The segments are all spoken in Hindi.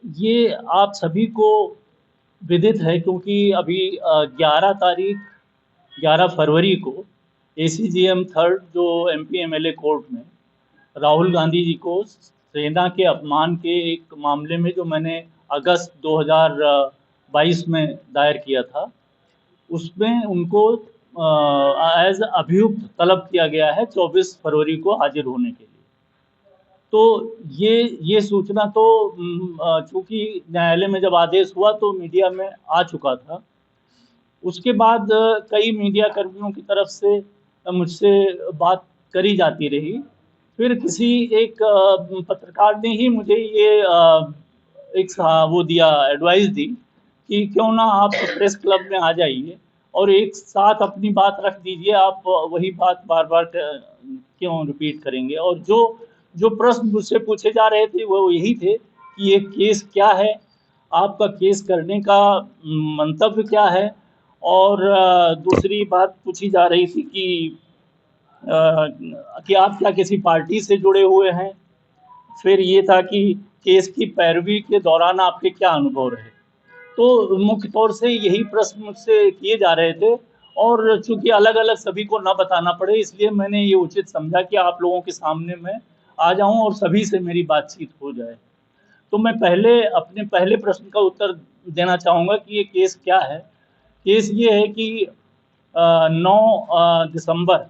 ये आप सभी को विदित है क्योंकि अभी 11 तारीख 11 फरवरी को एसीजेएम थर्ड जो एमपी एमएलए कोर्ट में राहुल गांधी जी को सेना के अपमान के एक मामले में जो मैंने अगस्त 2022 में दायर किया था, उसमें उनको एज अभियुक्त तलब किया गया है 24 फरवरी को हाजिर होने के लिए। तो ये सूचना तो चूंकि न्यायालय में जब आदेश हुआ तो मीडिया में आ चुका था। उसके बाद कई मीडिया कर्मियों की तरफ से मुझसे बात करी जाती रही। फिर किसी एक पत्रकार ने ही मुझे ये वो दिया, एडवाइस दी कि क्यों ना आप प्रेस क्लब में आ जाइए और एक साथ अपनी बात रख दीजिए। आप वही बात बार बार क्यों रिपीट करेंगे। और जो जो प्रश्न मुझसे पूछे जा रहे थे वो यही थे कि ये केस क्या है, आपका केस करने का मंतव्य क्या है। और दूसरी बात पूछी जा रही थी कि आप क्या किसी पार्टी से जुड़े हुए हैं। फिर ये था कि केस की पैरवी के दौरान आपके क्या अनुभव रहे। तो मुख्य तौर से यही प्रश्न मुझसे किए जा रहे थे। और चूंकि अलग अलग सभी को ना बताना पड़े, इसलिए मैंने ये उचित समझा कि आप लोगों के सामने मैं आ जाऊं और सभी से मेरी बातचीत हो जाए। तो मैं पहले अपने पहले प्रश्न का उत्तर देना चाहूँगा कि ये केस क्या है। केस ये है कि 9 दिसंबर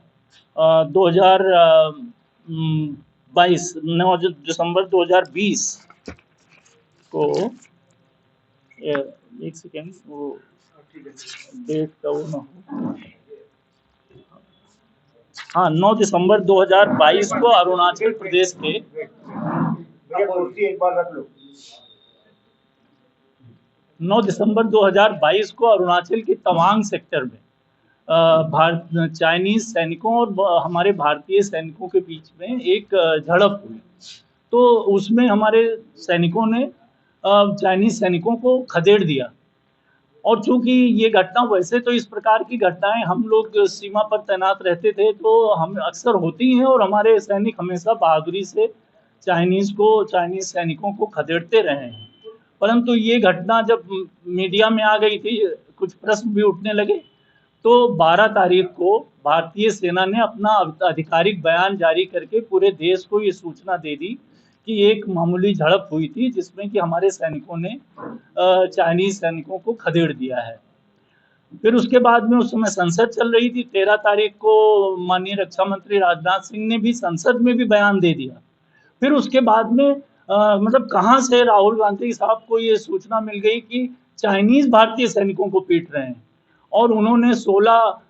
2022, 9 दिसंबर 2020 को, एक सेकेंड, वो डेट का वो ना हो। हाँ, 9 दिसंबर 2022 को अरुणाचल प्रदेश के, एक बार रख लो, 9 दिसंबर 2022 को अरुणाचल के तवांग सेक्टर में भारत चाइनीज सैनिकों और हमारे भारतीय सैनिकों के बीच में एक झड़प हुई। तो उसमें हमारे सैनिकों ने चाइनीज सैनिकों को खदेड़ दिया। और चूंकि ये घटना, वैसे तो इस प्रकार की घटनाएं हम लोग सीमा पर तैनात रहते थे तो हम अक्सर होती हैं और हमारे सैनिक हमेशा बहादुरी से चाइनीज सैनिकों को खदेड़ते रहे हैं। परंतु ये घटना जब मीडिया में आ गई थी, कुछ प्रश्न भी उठने लगे। तो 12 तारीख को भारतीय सेना ने अपना आधिकारिक बयान जारी करके पूरे देश को ये सूचना दे दी कि एक मामूली झड़प हुई थी जिसमें कि हमारे सैनिकों ने चाइनीज सैनिकों को खदेड़ दिया है। फिर उसके बाद में उस समय संसद चल रही थी। 13 तारीख को माननीय रक्षा मंत्री राजनाथ सिंह ने भी संसद में भी बयान दे दिया। फिर उसके बाद में मतलब कहाँ से राहुल गांधी साहब को ये सूचना मिल गई कि चाइनीज भारतीय सैनिकों को पीट रहे हैं। और उन्होंने 16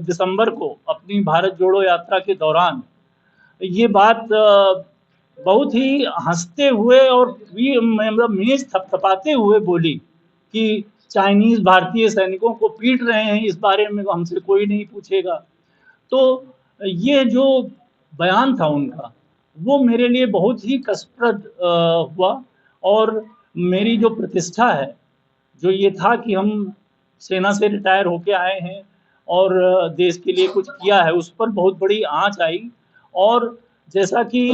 दिसंबर को अपनी भारत जोड़ो यात्रा के दौरान ये बात बहुत ही हंसते हुए और मतलब मेज थपथपाते हुए बोली कि चाइनीज भारतीय सैनिकों को पीट रहे हैं, इस बारे में हमसे कोई नहीं पूछेगा। तो ये जो बयान था उनका, वो मेरे लिए बहुत ही कष्टप्रद हुआ। और मेरी जो प्रतिष्ठा है, जो ये था कि हम सेना से रिटायर होके आए हैं और देश के लिए कुछ किया है, उस पर बहुत बड़ी आंच आई। और जैसा कि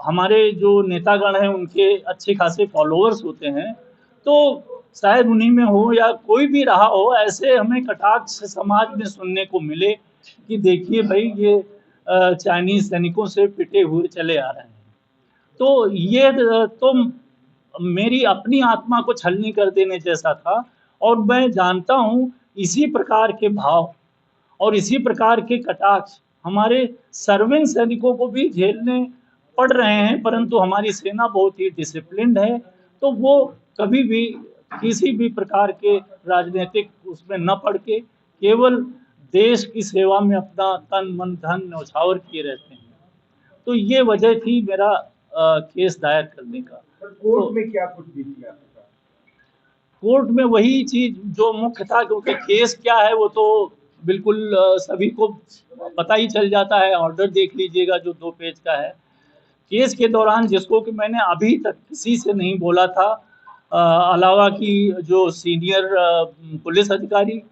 हमारे जो नेतागण हैं उनके अच्छे खासे फॉलोअर्स होते हैं, तो शायद उन्हीं में हो या कोई भी रहा हो, ऐसे हमें कटाक्ष समाज में सुनने को मिले कि देखिए भाई, ये चाइनीज सैनिकों से पिटे हुए चले आ रहे हैं। तो ये तो मेरी अपनी आत्मा को छलनी कर देने जैसा था। और मैं जानता हूँ इसी प्रकार के भाव और इसी प्रकार के कटाक्ष हमारे सर्विंग सैनिकों को भी झेलने पड़ रहे हैं। परंतु हमारी सेना बहुत ही डिसिप्लिन्ड है, तो वो कभी भी किसी भी प्रकार के राजनीतिक उसमें न पड़ के केवल देश की सेवा में अपना तन मन धन न्यौछावर किए रहते हैं। तो ये वजह थी मेरा केस दायर करने का। कोर्ट में क्या कुछ भी किया? कोर्ट में वही चीज जो मुख्य था, क्योंकि केस क्या है वो तो बिल्कुल सभी को पता ही चल जाता है। ऑर्डर देख लीजिएगा जो 2 पेज का है। केस के दौरान जिसको कि मैंने अभी तक किसी से नहीं बोला था, अलावा कि जो सीनियर पुलिस अधिकारी,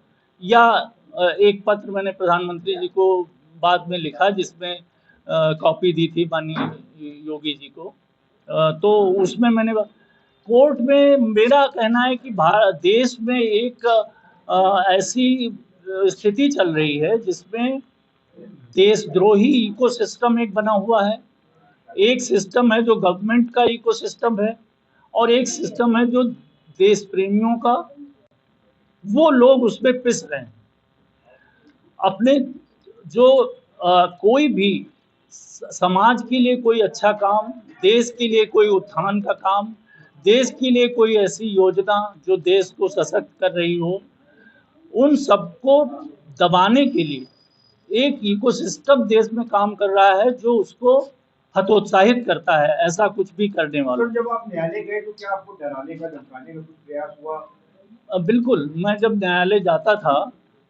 या एक पत्र मैंने प्रधानमंत्री जी को बाद में लिखा जिसमें कॉपी दी थी माननीय योगी जी को। तो उसमें मैंने कोर्ट में मेरा कहना है कि देश में एक ऐसी स्थिति चल रही है जिसमें देशद्रोही इकोसिस्टम एक बना हुआ है। एक सिस्टम है जो गवर्नमेंट का इकोसिस्टम है और एक सिस्टम है जो देश प्रेमियों का। वो लोग उसमें पिस रहे हैं। अपने जो कोई भी समाज के लिए कोई अच्छा काम, देश के लिए कोई उत्थान का काम, देश के लिए कोई ऐसी योजना जो देश को सशक्त कर रही हो, उन सबको दबाने के लिए एक इकोसिस्टम देश में काम कर रहा है जो उसको हतोत्साहित करता है ऐसा कुछ भी करने वाला। तो जब आप न्यायालय गए तो क्या आपको डराने का धमकाने का कुछ प्रयास हुआ? बिल्कुल, मैं जब न्यायालय जाता था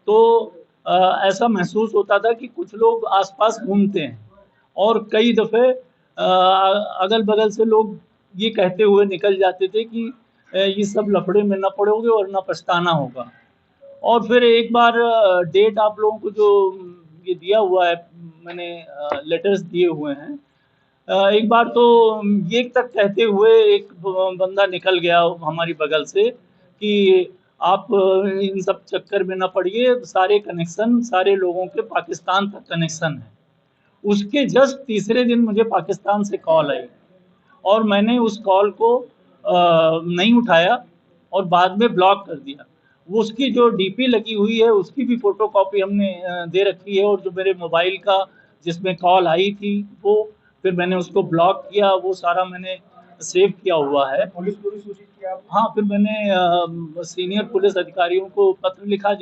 तो ऐसा महसूस होता था कि कुछ लोग आस-पास घूमते हैं और कई दफ़े अगल-बगल से लोग ये कहते हुए निकल जाते थे कि ये सब लफड़े में न पड़ोगे वरना पछताना होगा। और फिर एक बार डेट आप लोगों को जो ये दिया हुआ है, मैंने लेटर्स दिए हुए हैं। एक बार तो ये तक कहते हुए एक बंदा निकल गया हमारी बगल से कि आप इन सब चक्कर में ना पड़िए, सारे कनेक्शन सारे लोगों के पाकिस्तान तक कनेक्शन है। उसके जस्ट तीसरे दिन मुझे पाकिस्तान से कॉल आई और मैंने उस कॉल को नहीं उठाया और बाद में ब्लॉक कर दिया। वो उसकी जो डीपी लगी हुई है उसकी भी फ़ोटोकॉपी हमने दे रखी है और जो मेरे मोबाइल का जिसमें कॉल आई थी वो फिर मैंने उसको ब्लॉक किया, वो सारा मैंने सेव किया हुआ है। पुलिस को भी सूचित किया आपने? हाँ, फिर मैंने सीनियर पुलिस अधिकारियों को पत्र लिखा